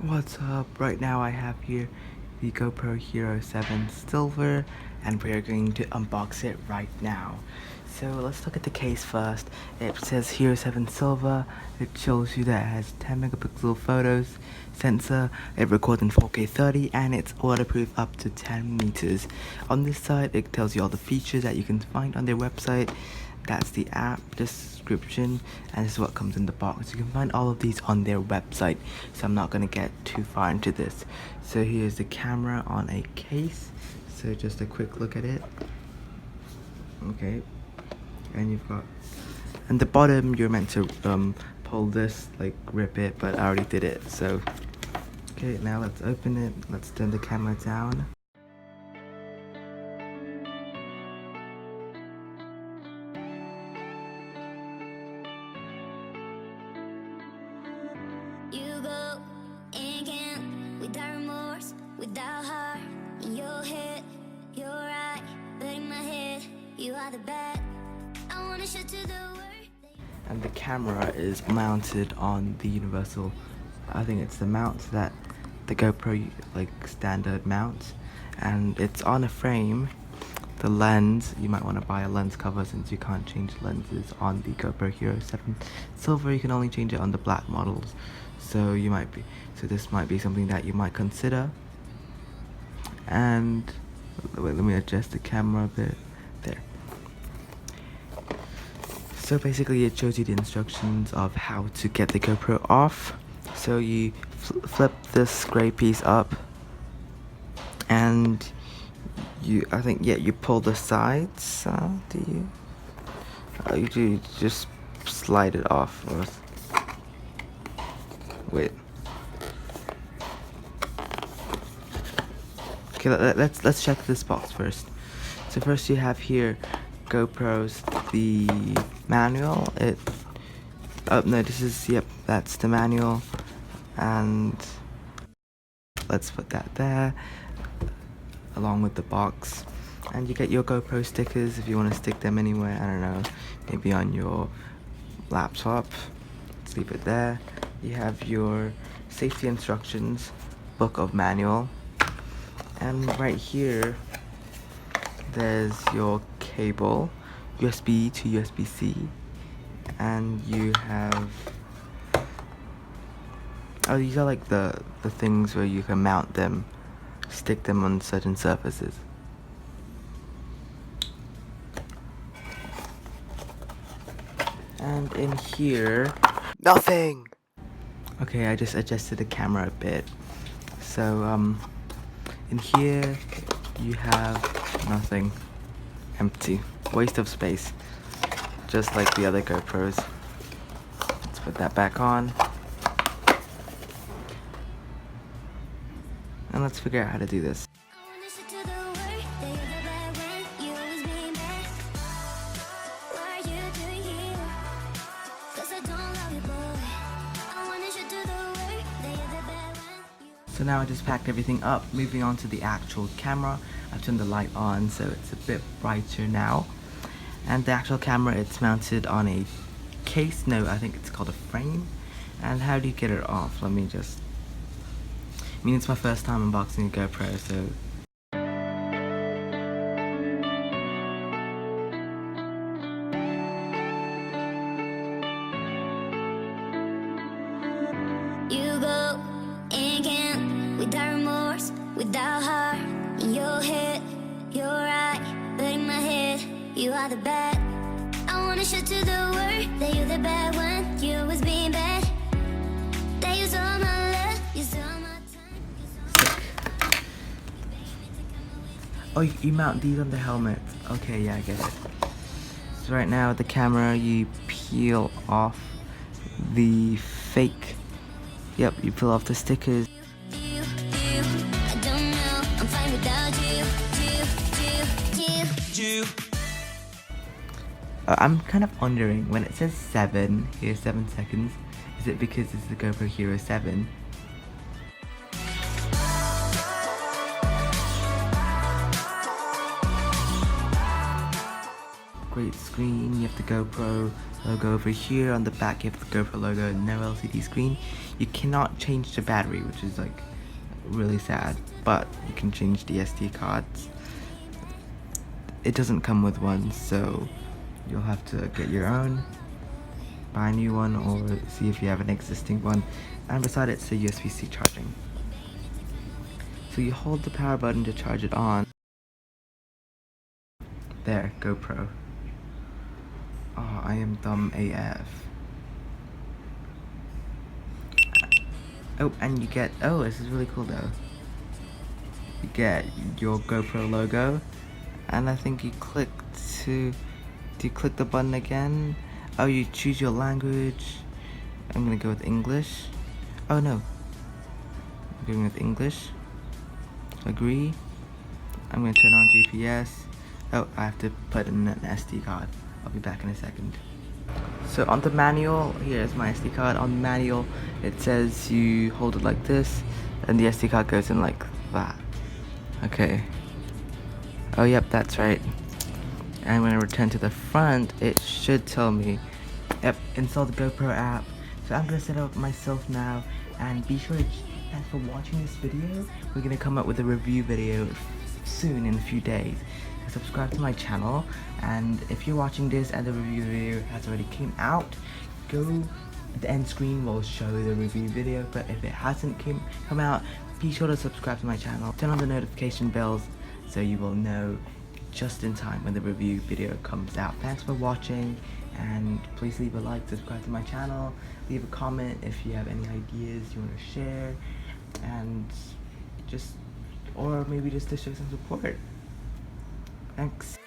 What's up? Right now I have here the GoPro Hero 7 Silver and we're going to unbox it right now. So let's look at the case first. It says Hero 7 Silver. It shows you that it has 10 megapixel photos sensor, it records in 4K 30 and it's waterproof up to 10 meters. On this side it tells you all the features that you can find on their website. That's the app description and this is what comes in the box. You can find all of these on their website, so I'm not going to get too far into this. So here's the camera on a case, so just a quick look at it. Okay, and you've got, and the bottom you're meant to pull this, like rip it, but I already did it. So okay, now let's open it. Let's turn the camera down. Without heart in your head, you're right, but in my head, you are the bad. I wanna show to the world. And the camera is mounted on the universal, I think it's the mount that the GoPro like standard mounts, and it's on a frame. The lens, you might want to buy a lens cover since you can't change lenses on the GoPro Hero 7 Silver. You can only change it on the black models, so this might be something that you might consider. And wait, let me adjust the camera a bit. There. So basically it shows you the instructions of how to get the GoPro off. So you flip this gray piece up and you pull the sides. Do you? You just slide it off. Wait. Okay, let's check this box first. So first you have here GoPro's the manual. That's the manual, and let's put that there along with the box. And you get your GoPro stickers if you want to stick them anywhere. I don't know, maybe on your laptop. Let's leave it there. You have your safety instructions, book of manual. And right here, there's your cable, USB to USB-C, and you have, these are like the things where you can mount them, stick them on certain surfaces. And in here, nothing! Okay, I just adjusted the camera a bit. So, in here, you have nothing. Empty. Waste of space. Just like the other GoPros. Let's put that back on. And let's figure out how to do this. So now I just packed everything up. Moving on to the actual camera. I've turned the light on so it's a bit brighter now. And the actual camera, it's mounted on a case. No, I think it's called a frame. And how do you get it off? It's my first time unboxing a GoPro, so You go and can't, without remorse, without heart in your head, you're right, but in my head, you are the bad. I wanna show to the world that you're the bad one. You always being bad. That you stole my love, you stole my time. oh, you mount these on the helmet. Okay, yeah, I get it. So right now, the camera, you peel off the fake. Yep, you peel off the stickers. I don't know, I'm fine without you. I'm kind of wondering, when it says 7, here's 7 seconds, is it because it's the GoPro Hero 7? great screen. You have the GoPro logo over here. On the back you have the GoPro logo, no LCD screen. You cannot change the battery, which is like really sad, but you can change the SD cards. It doesn't come with one, so you'll have to get your own, buy a new one, or see if you have an existing one. And beside it's a USB-C charging. So you hold the power button to charge it on. There, GoPro. Oh, I am dumb AF. Oh, and you get, oh, this is really cool though. You get your GoPro logo, and I think you click to, do you click the button again? Oh, you choose your language. I'm gonna go with English. Oh no, I'm going with English. Agree. I'm gonna turn on GPS. Oh, I have to put in an SD card. I'll be back in a second. So on the manual, here's my SD card. On the manual, it says you hold it like this, and the SD card goes in like that. Okay. Oh, yep, that's right. And when I return to the front, it should tell me, yep, install the GoPro app. So I'm gonna set it up myself now, and be sure to thanks for watching this video. We're gonna come up with a review video soon in a few days. Subscribe to my channel, and if you're watching this and the review video has already came out, the end screen will show the review video, but if it hasn't come out, be sure to subscribe to my channel. Turn on the notification bells so you will know just in time when the review video comes out. Thanks for watching, and please leave a like, subscribe to my channel, leave a comment if you have any ideas you want to share, and or maybe just to show some support. Thanks.